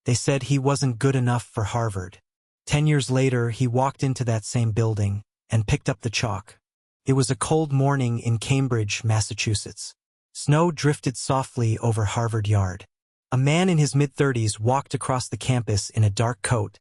They said he wasn't good enough for Harvard. 10 years later, he walked into that same building and picked up the chalk. It was a cold morning in Cambridge, Massachusetts. Snow drifted softly over Harvard Yard. A man in his mid-30s walked across the campus in a dark coat,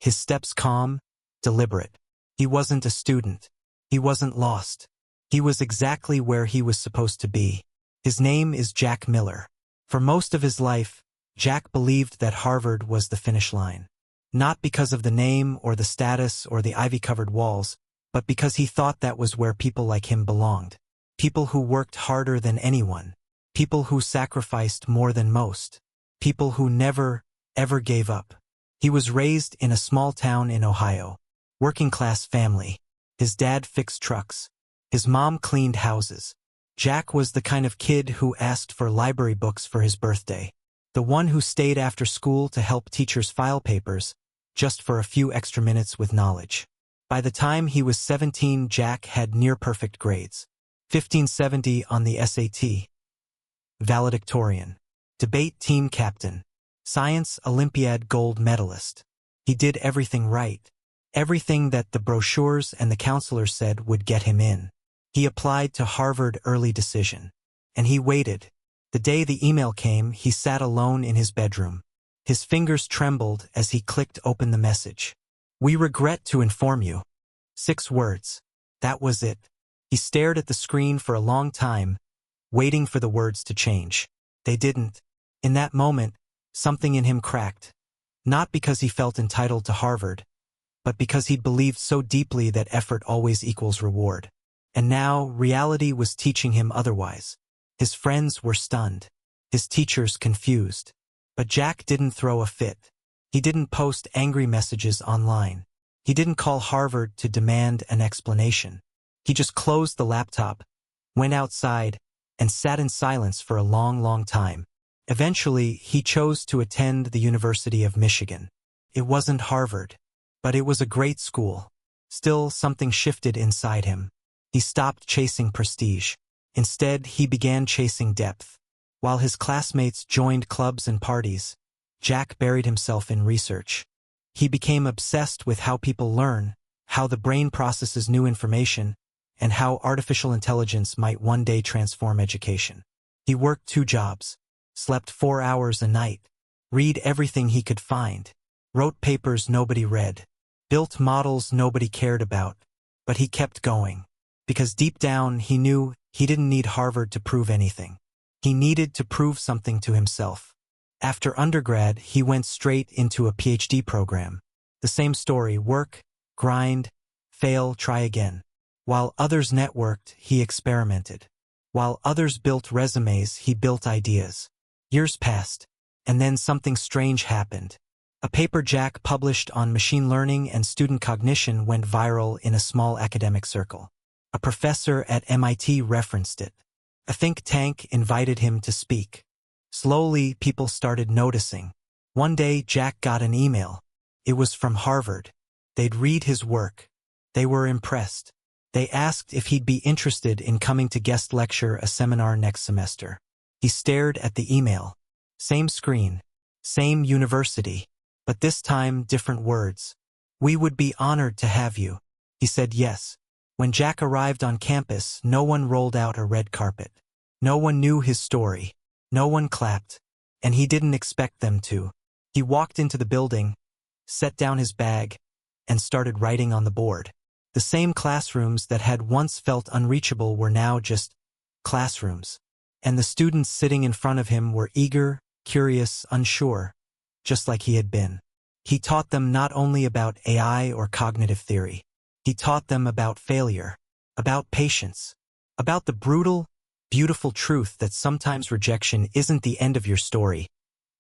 his steps calm, deliberate. He wasn't a student. He wasn't lost. He was exactly where he was supposed to be. His name is Jack Miller. For most of his life, Jack believed that Harvard was the finish line. Not because of the name or the status or the ivy-covered walls, but because he thought that was where people like him belonged. People who worked harder than anyone. People who sacrificed more than most. People who never, ever gave up. He was raised in a small town in Ohio. Working-class family. His dad fixed trucks. His mom cleaned houses. Jack was the kind of kid who asked for library books for his birthday. The one who stayed after school to help teachers file papers, just for a few extra minutes with knowledge. By the time he was 17, Jack had near-perfect grades. 1570 on the SAT. Valedictorian. Debate team captain. Science Olympiad gold medalist. He did everything right. Everything that the brochures and the counselors said would get him in. He applied to Harvard early decision. And he waited. The day the email came, he sat alone in his bedroom. His fingers trembled as he clicked open the message. "We regret to inform you." 6 words. That was it. He stared at the screen for a long time, waiting for the words to change. They didn't. In that moment, something in him cracked. Not because he felt entitled to Harvard, but because he'd believed so deeply that effort always equals reward. And now, reality was teaching him otherwise. His friends were stunned. His teachers confused. But Jack didn't throw a fit. He didn't post angry messages online. He didn't call Harvard to demand an explanation. He just closed the laptop, went outside, and sat in silence for a long, long time. Eventually, he chose to attend the University of Michigan. It wasn't Harvard, but it was a great school. Still, something shifted inside him. He stopped chasing prestige. Instead, he began chasing depth. While his classmates joined clubs and parties, Jack buried himself in research. He became obsessed with how people learn, how the brain processes new information, and how artificial intelligence might one day transform education. He worked 2 jobs, slept 4 hours a night, read everything he could find, wrote papers nobody read, built models nobody cared about, but he kept going. Because deep down he knew he didn't need Harvard to prove anything. He needed to prove something to himself. After undergrad, he went straight into a PhD program. The same story: work, grind, fail, try again. While others networked, he experimented. While others built resumes, he built ideas. Years passed, and then something strange happened. A paper Jack published on machine learning and student cognition went viral in a small academic circle. A professor at MIT referenced it. A think tank invited him to speak. Slowly, people started noticing. One day, Jack got an email. It was from Harvard. They'd read his work. They were impressed. They asked if he'd be interested in coming to guest lecture a seminar next semester. He stared at the email. Same screen. Same university. But this time, different words. "We would be honored to have you." He said yes. When Jack arrived on campus, no one rolled out a red carpet. No one knew his story. No one clapped. And he didn't expect them to. He walked into the building, set down his bag, and started writing on the board. The same classrooms that had once felt unreachable were now just classrooms. And the students sitting in front of him were eager, curious, unsure, just like he had been. He taught them not only about AI or cognitive theory. He taught them about failure, about patience, about the brutal, beautiful truth that sometimes rejection isn't the end of your story.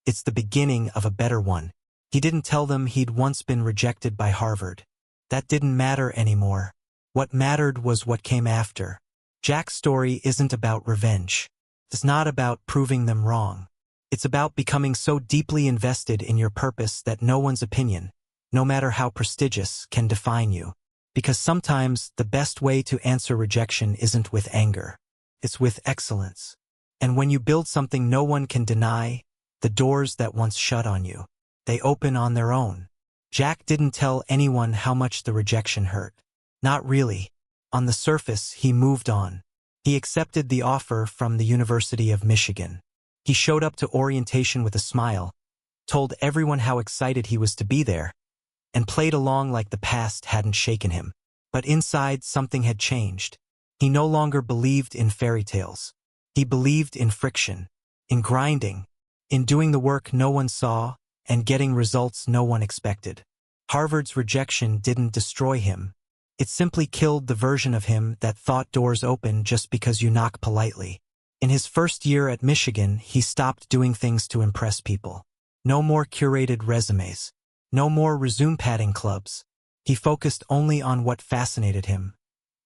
It's the beginning of a better one. He didn't tell them he'd once been rejected by Harvard. That didn't matter anymore. What mattered was what came after. Jack's story isn't about revenge. It's not about proving them wrong. It's about becoming so deeply invested in your purpose that no one's opinion, no matter how prestigious, can define you. Because sometimes the best way to answer rejection isn't with anger. It's with excellence. And when you build something no one can deny, the doors that once shut on you, They open on their own. Jack didn't tell anyone how much the rejection hurt. Not really. On the surface, he moved on. He accepted the offer from the University of Michigan. He showed up to orientation with a smile, told everyone how excited he was to be there, and played along like the past hadn't shaken him. But inside, something had changed. He no longer believed in fairy tales. He believed in friction, in grinding, in doing the work no one saw, and getting results no one expected. Harvard's rejection didn't destroy him. It simply killed the version of him that thought doors open just because you knock politely. In his first year at Michigan, he stopped doing things to impress people. No more curated resumes. No more resume padding clubs. He focused only on what fascinated him.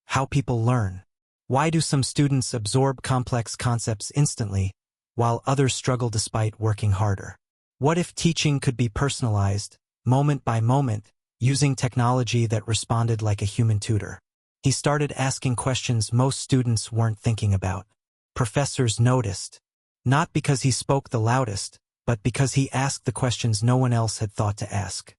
How people learn. Why do some students absorb complex concepts instantly, while others struggle despite working harder? What if teaching could be personalized, moment by moment, using technology that responded like a human tutor? He started asking questions most students weren't thinking about. Professors noticed. Not because he spoke the loudest, but because he asked the questions no one else had thought to ask.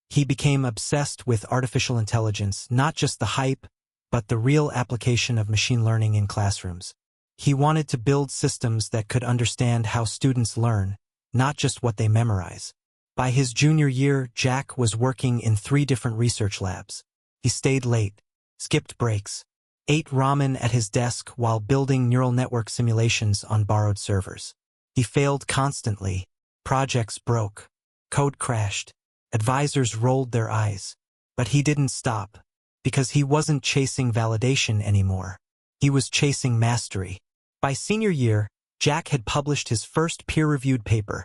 He became obsessed with artificial intelligence, not just the hype, but the real application of machine learning in classrooms. He wanted to build systems that could understand how students learn, not just what they memorize. By his junior year, Jack was working in 3 different research labs. He stayed late, skipped breaks, ate ramen at his desk while building neural network simulations on borrowed servers. He failed constantly. Projects broke. Code crashed. Advisors rolled their eyes. But he didn't stop, because he wasn't chasing validation anymore. He was chasing mastery. By senior year, Jack had published his first peer-reviewed paper,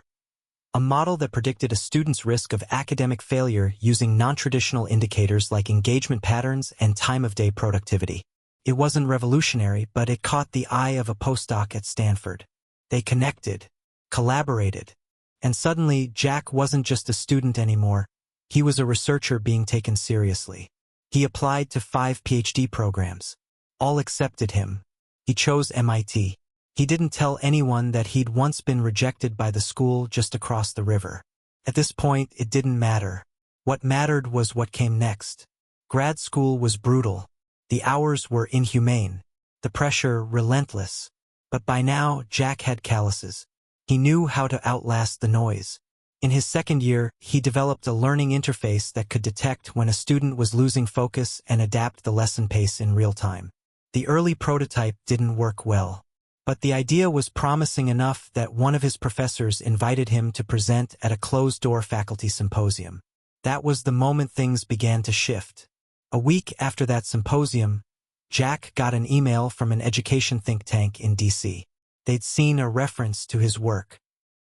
a model that predicted a student's risk of academic failure using non-traditional indicators like engagement patterns and time-of-day productivity. It wasn't revolutionary, but it caught the eye of a postdoc at Stanford. They connected, collaborated, and suddenly Jack wasn't just a student anymore. He was a researcher being taken seriously. He applied to 5 PhD programs. All accepted him. He chose MIT. He didn't tell anyone that he'd once been rejected by the school just across the river. At this point, it didn't matter. What mattered was what came next. Grad school was brutal. The hours were inhumane. The pressure relentless. But by now, Jack had calluses. He knew how to outlast the noise. In his second year, he developed a learning interface that could detect when a student was losing focus and adapt the lesson pace in real time. The early prototype didn't work well. But the idea was promising enough that one of his professors invited him to present at a closed-door faculty symposium. That was the moment things began to shift. A week after that symposium, Jack got an email from an education think tank in D.C. They'd seen a reference to his work.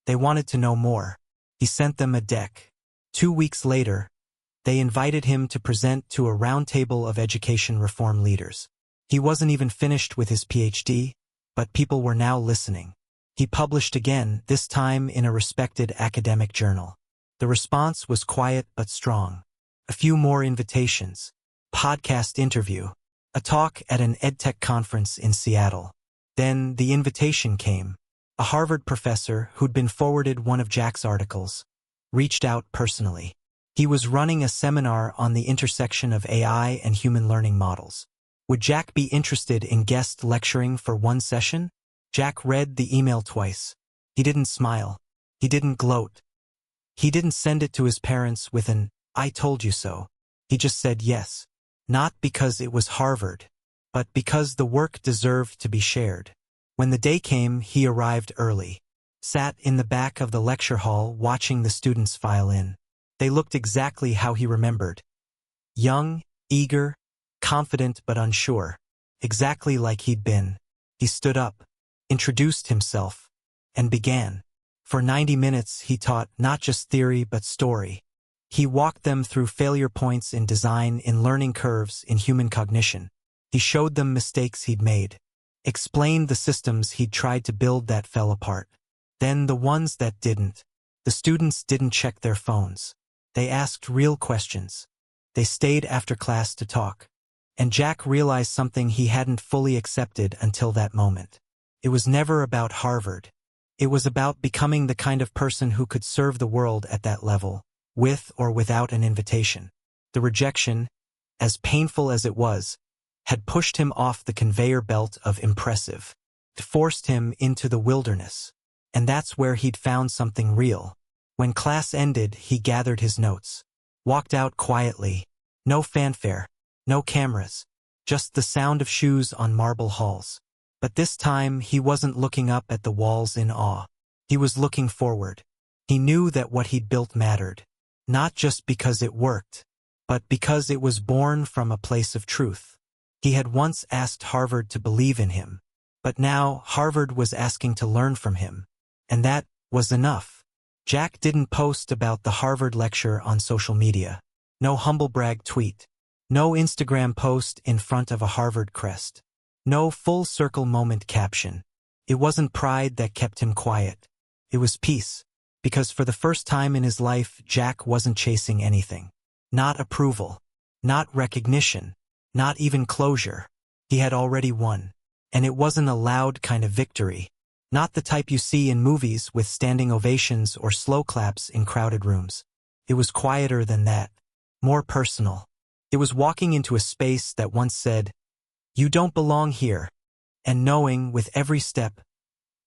They wanted to know more. He sent them a deck. 2 weeks later, they invited him to present to a roundtable of education reform leaders. He wasn't even finished with his PhD, but people were now listening. He published again, this time in a respected academic journal. The response was quiet but strong. A few more invitations. Podcast interview. A talk at an EdTech conference in Seattle. Then the invitation came. A Harvard professor who'd been forwarded one of Jack's articles reached out personally. He was running a seminar on the intersection of AI and human learning models. Would Jack be interested in guest lecturing for one session? Jack read the email twice. He didn't smile. He didn't gloat. He didn't send it to his parents with an, "I told you so." He just said yes. Not because it was Harvard, but because the work deserved to be shared. When the day came, he arrived early. Sat in the back of the lecture hall watching the students file in. They looked exactly how he remembered. Young, eager, confident but unsure. Exactly like he'd been. He stood up, introduced himself, and began. For 90 minutes he taught not just theory but story. He walked them through failure points in design, in learning curves, in human cognition. He showed them mistakes he'd made. Explained the systems he'd tried to build that fell apart. Then the ones that didn't. The students didn't check their phones. They asked real questions. They stayed after class to talk. And Jack realized something he hadn't fully accepted until that moment. It was never about Harvard. It was about becoming the kind of person who could serve the world at that level. with or without an invitation. The rejection, as painful as it was, had pushed him off the conveyor belt of impressive. It forced him into the wilderness. And that's where he'd found something real. When class ended, he gathered his notes. Walked out quietly. No fanfare. No cameras. Just the sound of shoes on marble halls. But this time, he wasn't looking up at the walls in awe. He was looking forward. He knew that what he'd built mattered. Not just because it worked, but because it was born from a place of truth. He had once asked Harvard to believe in him. But now, Harvard was asking to learn from him. And that was enough. Jack didn't post about the Harvard lecture on social media. No humblebrag tweet. No Instagram post in front of a Harvard crest. No full circle moment caption. It wasn't pride that kept him quiet. It was peace. Because for the first time in his life, Jack wasn't chasing anything. Not approval. Not recognition. Not even closure. He had already won. And it wasn't a loud kind of victory. Not the type you see in movies with standing ovations or slow claps in crowded rooms. It was quieter than that. More personal. It was walking into a space that once said, "You don't belong here." And knowing with every step,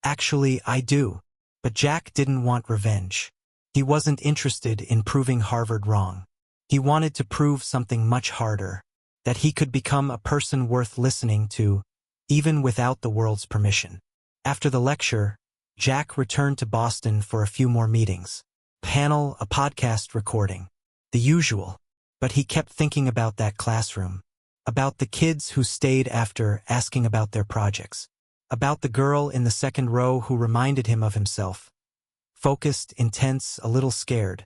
"Actually, I do." But Jack didn't want revenge. He wasn't interested in proving Harvard wrong. He wanted to prove something much harder. That he could become a person worth listening to, even without the world's permission. After the lecture, Jack returned to Boston for a few more meetings. Panel, a podcast recording. The usual. But he kept thinking about that classroom. About the kids who stayed after asking about their projects. About the girl in the second row who reminded him of himself. Focused, intense, a little scared.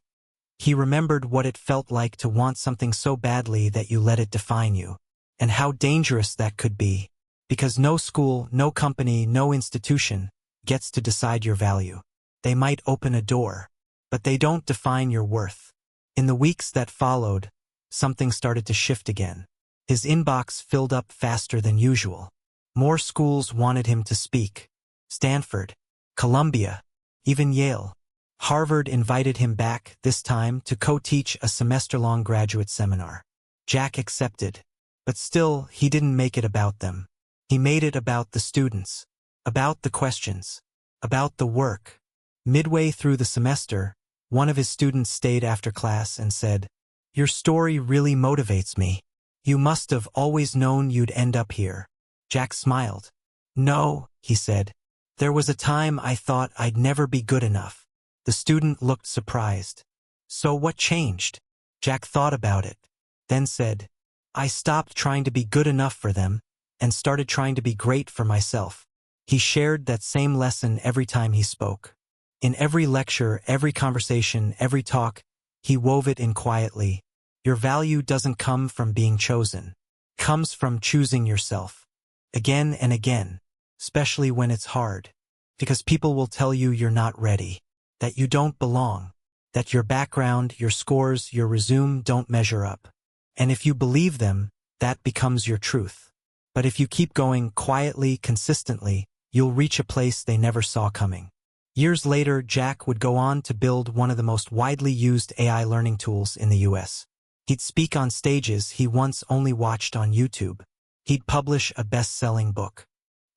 He remembered what it felt like to want something so badly that you let it define you. And how dangerous that could be. Because no school, no company, no institution gets to decide your value. They might open a door, but they don't define your worth. In the weeks that followed, something started to shift again. His inbox filled up faster than usual. More schools wanted him to speak. Stanford, Columbia, even Yale. Harvard invited him back, this time to co-teach a semester-long graduate seminar. Jack accepted, but still, he didn't make it about them. He made it about the students, about the questions, about the work. Midway through the semester, one of his students stayed after class and said, "Your story really motivates me. You must have always known you'd end up here." Jack smiled. "No," he said. "There was a time I thought I'd never be good enough." The student looked surprised. "So what changed?" Jack thought about it, then said, "I stopped trying to be good enough for them and started trying to be great for myself." He shared that same lesson every time he spoke. In every lecture, every conversation, every talk, he wove it in quietly. Your value doesn't come from being chosen. It comes from choosing yourself. Again and again, especially when it's hard. Because people will tell you you're not ready, that you don't belong, that your background, your scores, your resume don't measure up. And if you believe them, that becomes your truth. But if you keep going quietly, consistently, you'll reach a place they never saw coming. Years later, Jack would go on to build one of the most widely used AI learning tools in the US. He'd speak on stages he once only watched on YouTube. He'd publish a best-selling book.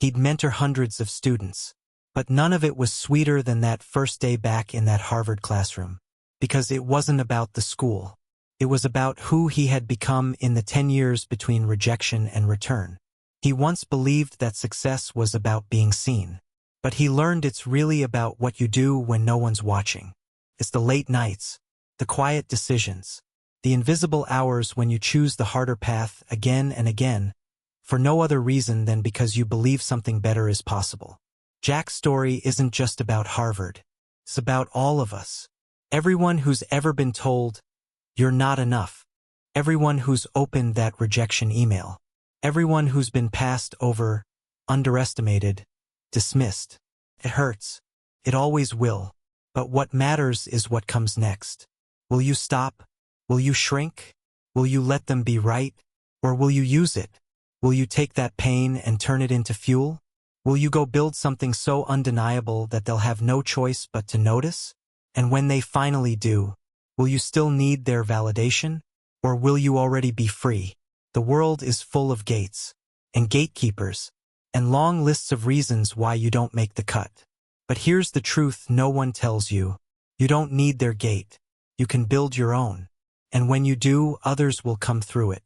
He'd mentor hundreds of students. But none of it was sweeter than that first day back in that Harvard classroom. Because it wasn't about the school. It was about who he had become in the 10 years between rejection and return. He once believed that success was about being seen. But he learned it's really about what you do when no one's watching. It's the late nights, the quiet decisions, the invisible hours when you choose the harder path again and again, for no other reason than because you believe something better is possible. Jack's story isn't just about Harvard. It's about all of us. Everyone who's ever been told, "You're not enough." Everyone who's opened that rejection email. Everyone who's been passed over, underestimated, dismissed. It hurts. It always will. But what matters is what comes next. Will you stop? Will you shrink? Will you let them be right? Or will you use it? Will you take that pain and turn it into fuel? Will you go build something so undeniable that they'll have no choice but to notice? And when they finally do, Will you still need their validation? Or will you already be free? The world is full of gates, and gatekeepers, and long lists of reasons why you don't make the cut. But here's the truth no one tells you. You don't need their gate. You can build your own. And when you do, others will come through it.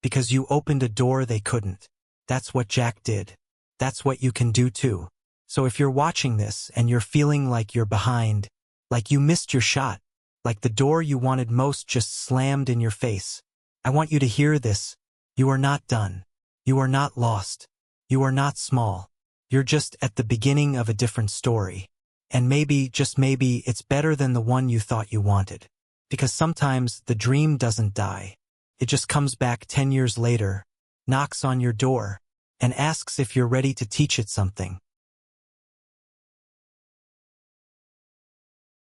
Because you opened a door they couldn't. That's what Jack did. That's what you can do too. So if you're watching this and you're feeling like you're behind, like you missed your shot, like the door you wanted most just slammed in your face, I want you to hear this. You are not done. You are not lost. You are not small. You're just at the beginning of a different story. And maybe, just maybe, it's better than the one you thought you wanted. Because sometimes the dream doesn't die. It just comes back 10 years later, knocks on your door, and asks if you're ready to teach it something.